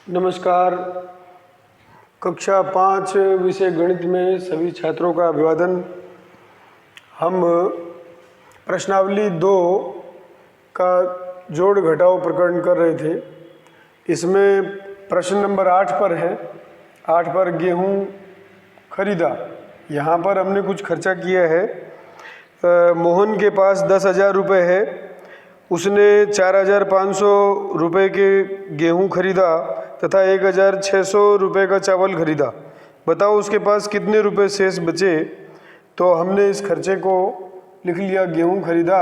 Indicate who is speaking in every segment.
Speaker 1: नमस्कार। कक्षा 5 विषय गणित में सभी छात्रों का अभिवादन। हम प्रश्नावली 2 का जोड़ घटाव प्रकरण कर रहे थे। इसमें प्रश्न नंबर 8 पर है। 8 पर गेहूं खरीदा। यहाँ पर हमने कुछ खर्चा किया है। मोहन के पास 10,000 रुपये है। उसने 4,500 रुपये के गेहूं खरीदा तथा 1,600 रुपये का चावल खरीदा। बताओ उसके पास कितने रुपए शेष बचे। तो हमने इस खर्चे को लिख लिया। गेहूं खरीदा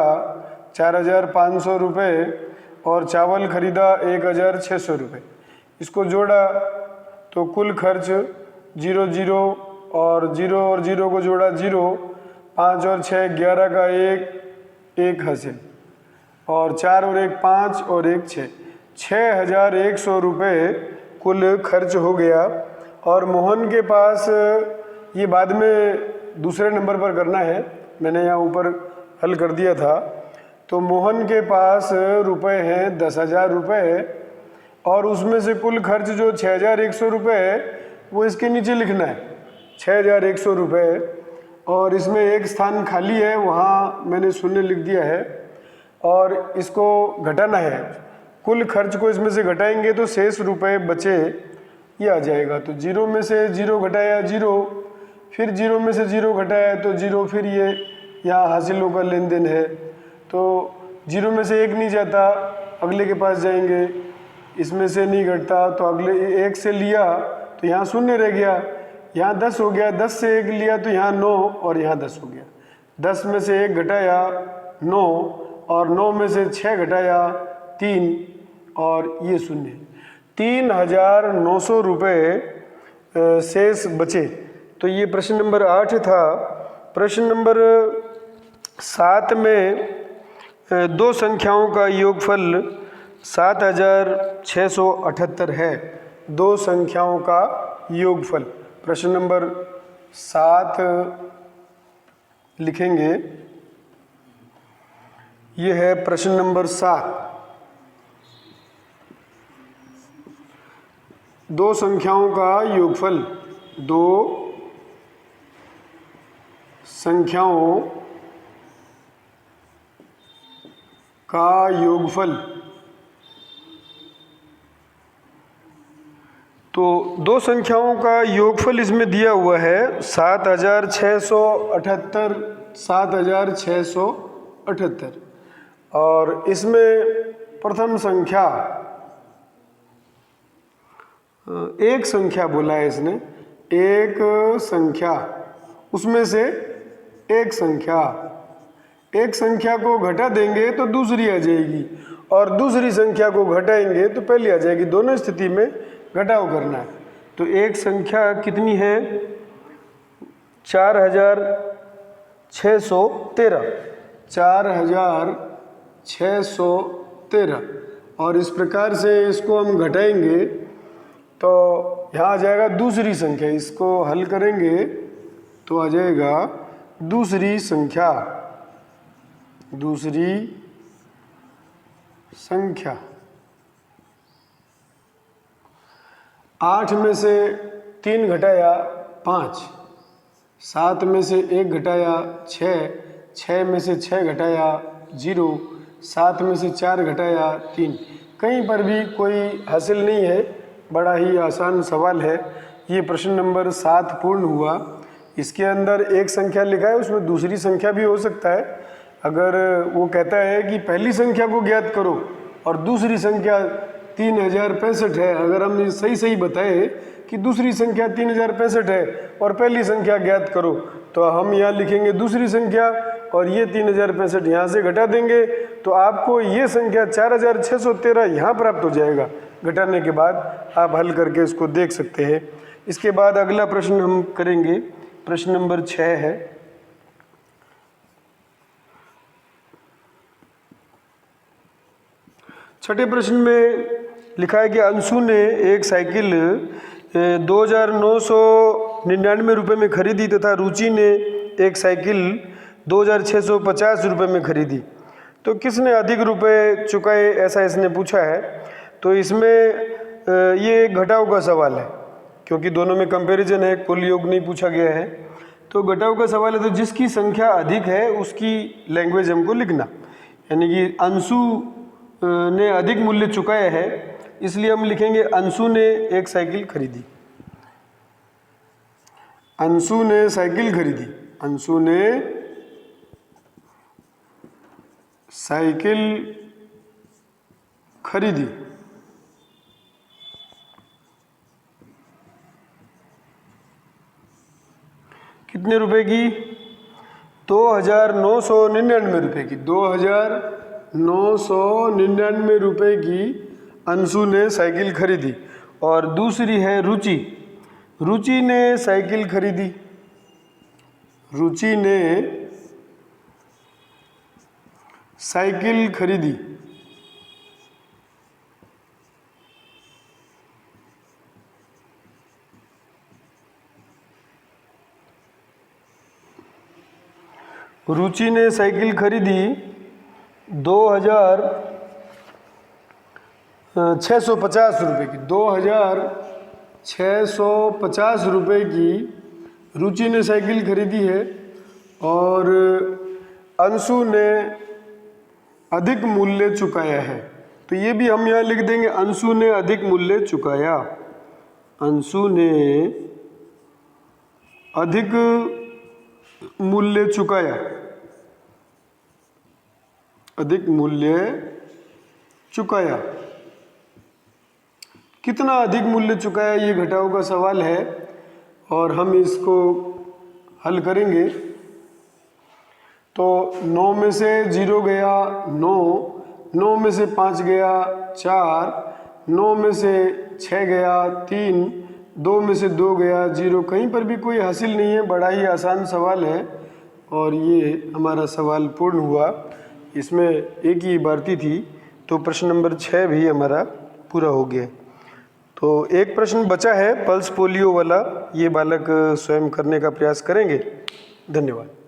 Speaker 1: 4,500 रुपये और चावल खरीदा 1,600 रुपये। इसको जोड़ा तो कुल खर्च 0 0 और 0 को जोड़ा 0, 5 और 6 11 का 1 हासिल और 4 और 1 5 और 1 6, 6,100 रुपये कुल खर्च हो गया। और मोहन के पास, ये बाद में दूसरे नंबर पर करना है, मैंने यहाँ ऊपर हल कर दिया था। तो मोहन के पास रुपए हैं 10,000 रुपये और उसमें से कुल खर्च जो 6,100 रुपये है वो इसके नीचे लिखना है, 6,100 रुपये। और इसमें एक स्थान खाली है, वहाँ मैंने शून्य लिख दिया है और इसको घटाना है। कुल खर्च को इसमें से घटाएंगे तो शेष रुपए बचे ये आ जाएगा। तो 0 में से 0 घटाया 0, फिर 0 में से 0 घटाया तो 0, फिर ये यहाँ हासिलों का लेन देन है। तो 0 में से 1 नहीं जाता, अगले के पास जाएंगे, इसमें से नहीं घटता तो अगले 1 से लिया तो यहाँ शून्य रह गया, यहाँ 10 हो गया, 10 से 1 लिया तो यहाँ 9 और यहाँ 10 हो गया। 10 में से 1 घटाया 9 और 9 में से 6 घटाया 3 और ये शून्य। 3,900 रुपये शेष बचे। तो ये प्रश्न नंबर 8 था। प्रश्न नंबर 7 में दो संख्याओं का योगफल 7,678 है। दो संख्याओं का योगफल। प्रश्न नंबर 7 लिखेंगे। ये है प्रश्न नंबर 7। दो संख्याओं का योगफल। दो संख्याओं का योगफल। तो दो संख्याओं का योगफल इसमें दिया हुआ है 7,678, 7,678। और इसमें प्रथम संख्या, एक संख्या बोला है इसने, एक संख्या, उसमें से एक संख्या, एक संख्या को घटा देंगे तो दूसरी आ जाएगी और दूसरी संख्या को घटाएंगे तो पहली आ जाएगी। दोनों स्थिति में घटाव करना है। तो एक संख्या कितनी है? 4,613, 4,613। और इस प्रकार से इसको हम घटाएंगे तो यहाँ आ जाएगा दूसरी संख्या। इसको हल करेंगे तो आ जाएगा दूसरी संख्या, दूसरी संख्या। 8 में से 3 घटाया 5, 7 में से 1 घटाया 6, 6 में से 6 घटाया 0, 7 में से 4 घटाया 3। कहीं पर भी कोई हासिल नहीं है, बड़ा ही आसान सवाल है। ये प्रश्न नंबर 7 पूर्ण हुआ। इसके अंदर एक संख्या लिखा है, उसमें दूसरी संख्या भी हो सकता है। अगर वो कहता है कि पहली संख्या को ज्ञात करो और दूसरी संख्या 3,065 है, अगर हम सही सही बताए कि दूसरी संख्या 3,065 है और पहली संख्या ज्ञात करो, तो हम यहाँ लिखेंगे दूसरी संख्या और ये 3,065 यहाँ से घटा देंगे तो आपको ये संख्या 4,613 यहाँ प्राप्त हो जाएगा। घटाने के बाद आप हल करके इसको देख सकते हैं। इसके बाद अगला प्रश्न हम करेंगे, प्रश्न नंबर 6 है। छठे प्रश्न में लिखा है कि अंशु ने एक साइकिल 2,999 रुपये में खरीदी तथा रुचि ने एक साइकिल 2,650 रुपये में खरीदी। तो किसने अधिक रुपए चुकाए, ऐसा इसने पूछा है। तो इसमें ये घटाव का सवाल है, क्योंकि दोनों में कंपैरिजन है, कुल योग नहीं पूछा गया है। तो घटाव का सवाल है, तो जिसकी संख्या अधिक है उसकी लैंग्वेज हमको लिखना, यानी कि अंशु ने अधिक मूल्य चुकाया है, इसलिए हम लिखेंगे अंशु ने एक साइकिल खरीदी। अंशु ने साइकिल खरीदी, अंशु ने साइकिल खरीदी। कितने रुपए की? 2,999 रुपए की। 2,999 रुपए की अंशु ने साइकिल खरीदी। और दूसरी है रुचि। रुचि ने साइकिल खरीदी। रुचि ने साइकिल खरीदी। रुचि ने साइकिल खरीदी 2,650 रुपये की। 2,650 रुपये की रुचि ने साइकिल खरीदी है। और अंशु ने अधिक मूल्य चुकाया है, तो ये भी हम यहाँ लिख देंगे, अंशु ने अधिक मूल्य चुकाया। अंशु ने अधिक मूल्य चुकाया। अधिक मूल्य चुकाया। कितना अधिक मूल्य चुकाया, ये घटाव का सवाल है और हम इसको हल करेंगे। तो 9 में से 0 गया 9, 9 में से 5 गया 4, 9 में से 6 गया 3, 2 में से 2 गया 0। कहीं पर भी कोई हासिल नहीं है, बड़ा ही आसान सवाल है और ये हमारा सवाल पूर्ण हुआ। इसमें एक ही इबारती थी, तो प्रश्न नंबर 6 भी हमारा पूरा हो गया। तो एक प्रश्न बचा है पल्स पोलियो वाला, ये बालक स्वयं करने का प्रयास करेंगे। धन्यवाद।